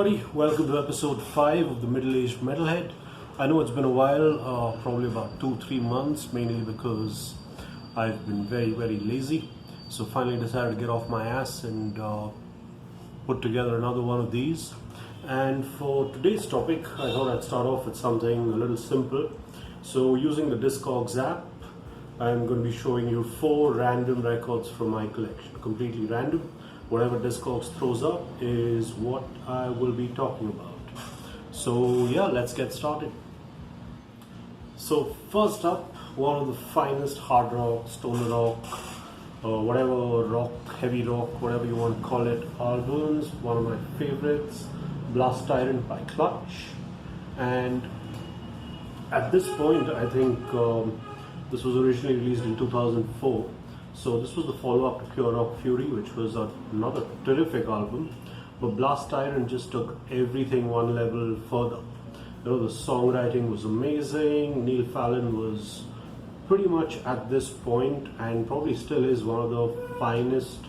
everybody, welcome to episode 5 of the Middle Aged Metalhead. I know it's been a while, probably about 2-3 months, mainly because I've been very lazy. So finally decided to get off my ass and put together another one of these. And for today's topic, I thought I'd start off with something a little simple. So using the Discogs app, I'm going to be showing you 4 random records from my collection, completely random. Whatever Discogs throws up is what I will be talking about. So yeah, let's get started. So first up, one of the finest hard rock, stoner rock, whatever rock, heavy rock, whatever you want to call it, albums. One of my favorites, Blast Tyrant by Clutch. And at this point, I think this was originally released in 2004. So this was the follow-up to Pure Rock Fury, which was another terrific album. But Blast Tyrant just took everything one level further. You know, the songwriting was amazing. Neil Fallon was pretty much at this point, and probably still is, one of the finest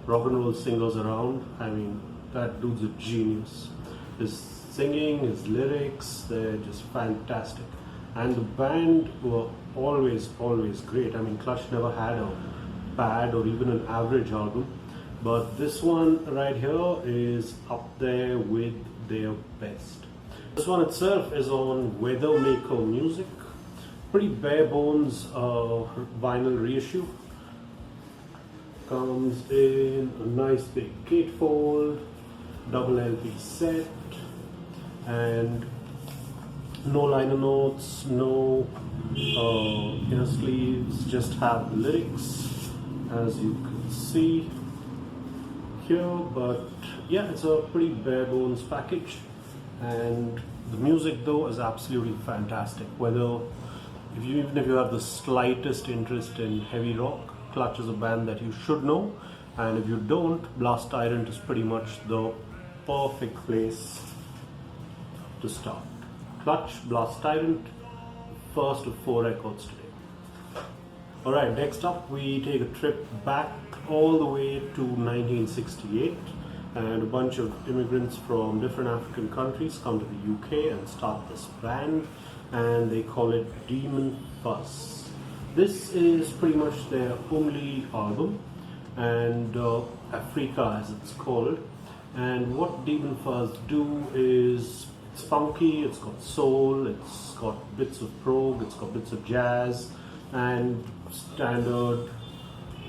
rock and roll singers around. I mean, that dude's a genius. His singing, his lyrics, they're just fantastic. And the band were always great. I mean, Clutch never had a bad or even an average album, but this one right here is up there with their best. This one itself is on Weathermaker Music, pretty bare bones vinyl reissue. Comes in a nice big gatefold, double LP set, and no liner notes, no inner sleeves, just have the lyrics, as you can see here. But yeah, it's a pretty bare bones package, and the music though is absolutely fantastic. Even if you have the slightest interest in heavy rock, Clutch is a band that you should know, and if you don't, Blast Tyrant is pretty much the perfect place to start. Clutch, Blast Tyrant, first of 4 records today. Alright, next up we take a trip back all the way to 1968, and a bunch of immigrants from different African countries come to the UK and start this band, and they call it Demon Fuzz. This is pretty much their only album, and Africa as it's called. And what Demon Fuzz do is, it's funky, it's got soul, it's got bits of prog, it's got bits of jazz, and standard,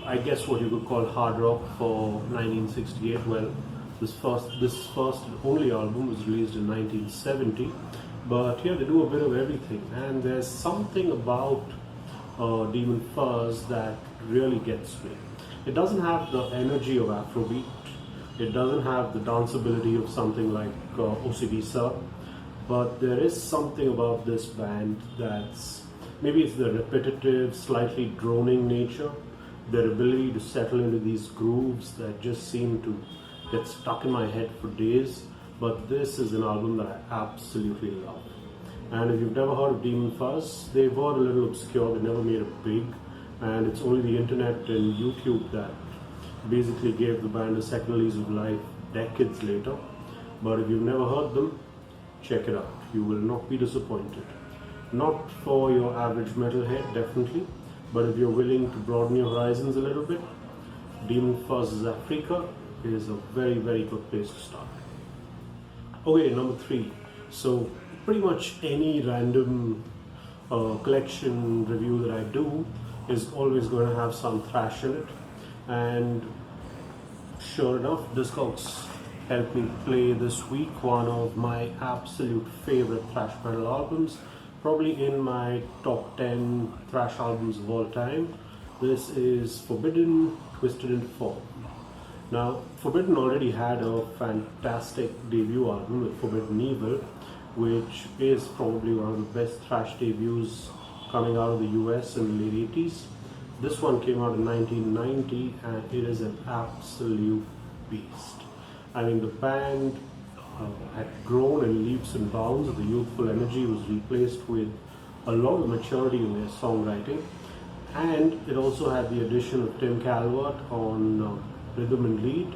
I guess what you could call hard rock for 1968. Well, this first and only album was released in 1970, but here they do a bit of everything, and there's something about Demon Fuzz that really gets me. It doesn't have the energy of Afrobeat, it doesn't have the danceability of something like OCD Sir, but there is something about this band that's, maybe it's the repetitive, slightly droning nature, their ability to settle into these grooves that just seem to get stuck in my head for days. But this is an album that I absolutely love. And if you've never heard of Demon Fuzz, they were a little obscure, they never made it big, and it's only the internet and YouTube that basically gave the band a second lease of life decades later. But if you've never heard them, check it out. You will not be disappointed. Not for your average metalhead, definitely, but if you're willing to broaden your horizons a little bit, Demon Fuzz's Africa is a very good place to start. Okay, number 3. So pretty much any random collection review that I do is always going to have some thrash in it, and sure enough, Discogs helped me play this week one of my absolute favorite thrash metal albums, probably in my top 10 thrash albums of all time. This is Forbidden, Twisted into Form. Now, Forbidden already had a fantastic debut album with Forbidden Evil, which is probably one of the best thrash debuts coming out of the US in the late 80s. This one came out in 1990, and it is an absolute beast. I mean, the band had grown in leaps and bounds. The youthful energy was replaced with a lot of maturity in their songwriting, and it also had the addition of Tim Calvert on rhythm and lead,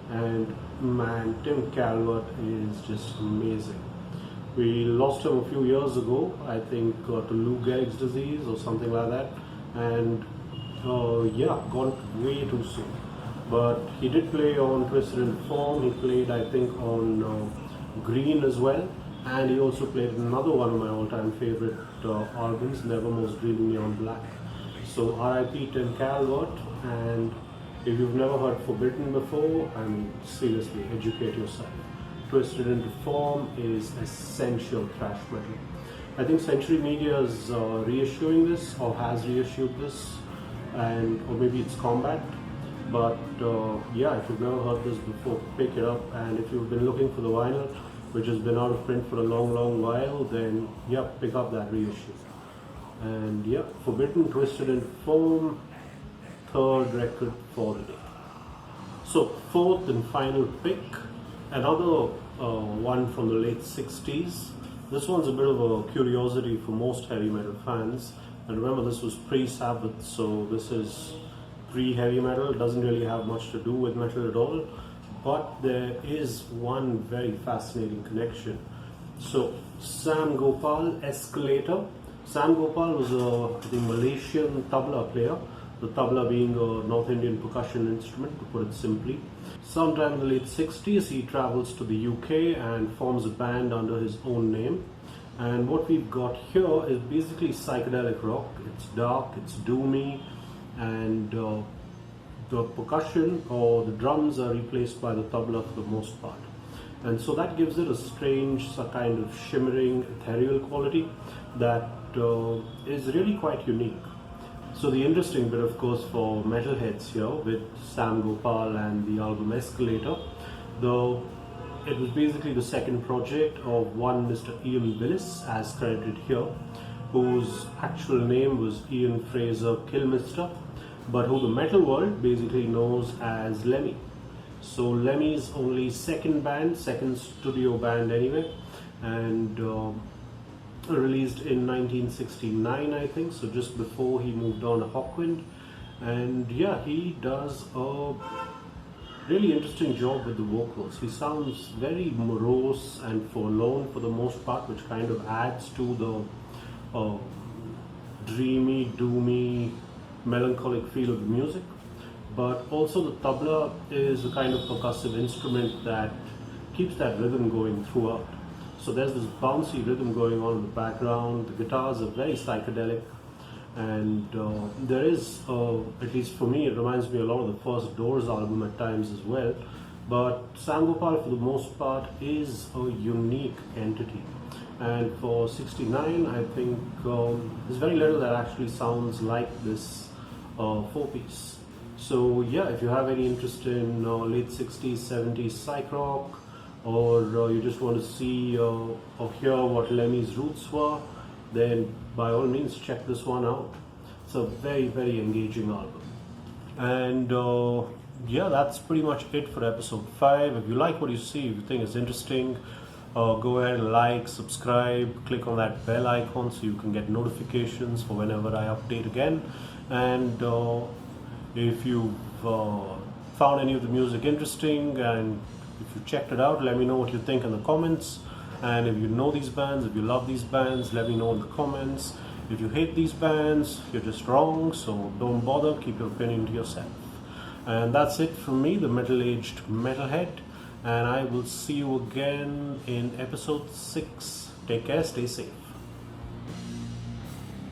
And man, Tim Calvert is just amazing. We lost him a few years ago, I think, to Lou Gehrig's disease or something like that, and yeah, gone way too soon. But he did play on Twisted in Form. He played, I think, on Green as well, and he also played another one of my all-time favorite albums, Nevermore's Dreaming Neon Black. So R.I.P. Tim Calvert, and if you've never heard Forbidden before, I mean, seriously, educate yourself. Twisted into Form is essential thrash metal. I think Century Media is reissuing this, or has reissued this, and or maybe it's Combat. But yeah, if you've never heard this before, pick it up. And if you've been looking for the vinyl, which has been out of print for a long while, then yeah, pick up that reissue. And yeah, Forbidden, Twisted into Form, third record for the day. So fourth and final pick, another one from the late 60s. This one's a bit of a curiosity for most heavy metal fans. And remember, this was pre-Sabbath, so this is pre-heavy metal. It doesn't really have much to do with metal at all. But there is one very fascinating connection. So Sam Gopal, Escalator. Sam Gopal was a, I think, Malaysian tabla player. The tabla being a North Indian percussion instrument, to put it simply. Sometime in the late 60s, he travels to the UK and forms a band under his own name. And what we've got here is basically psychedelic rock. It's dark, it's doomy, and the percussion or the drums are replaced by the tabla for the most part. And so that gives it a strange, kind of shimmering, ethereal quality that is really quite unique. So the interesting bit, of course, for metalheads here with Sam Gopal and the album Escalator, though it was basically the second project of one Mr. Ian Willis, as credited here, whose actual name was Ian Fraser Kilmister, but who the metal world basically knows as Lemmy. So Lemmy's only second studio band anyway, and released in 1969, I think, so just before he moved on to Hawkwind. And yeah, he does a really interesting job with the vocals. He sounds very morose and forlorn for the most part, which kind of adds to the dreamy, doomy, melancholic feel of the music. But also the tabla is a kind of percussive instrument that keeps that rhythm going throughout. So there's this bouncy rhythm going on in the background. The guitars are very psychedelic, and there is, at least for me, it reminds me a lot of the first Doors album at times as well. But Sam Gopal, for the most part, is a unique entity. And for 69, I think there's very little that actually sounds like this four-piece. So yeah, if you have any interest in late 60s, 70s psych rock, or you just want to see or hear what Lemmy's roots were, then by all means check this one out. It's a very engaging album. And yeah, that's pretty much it for episode 5. If you like what you see, if you think it's interesting, go ahead and like, subscribe, click on that bell icon so you can get notifications for whenever I update again. And if you've found any of the music interesting, and if you checked it out, let me know what you think in the comments. And if you know these bands, if you love these bands, let me know in the comments. If you hate these bands, you're just wrong, so don't bother, keep your opinion to yourself. And that's it from me, the Metal-Aged Metalhead, and I will see you again in episode 6. Take care, stay safe.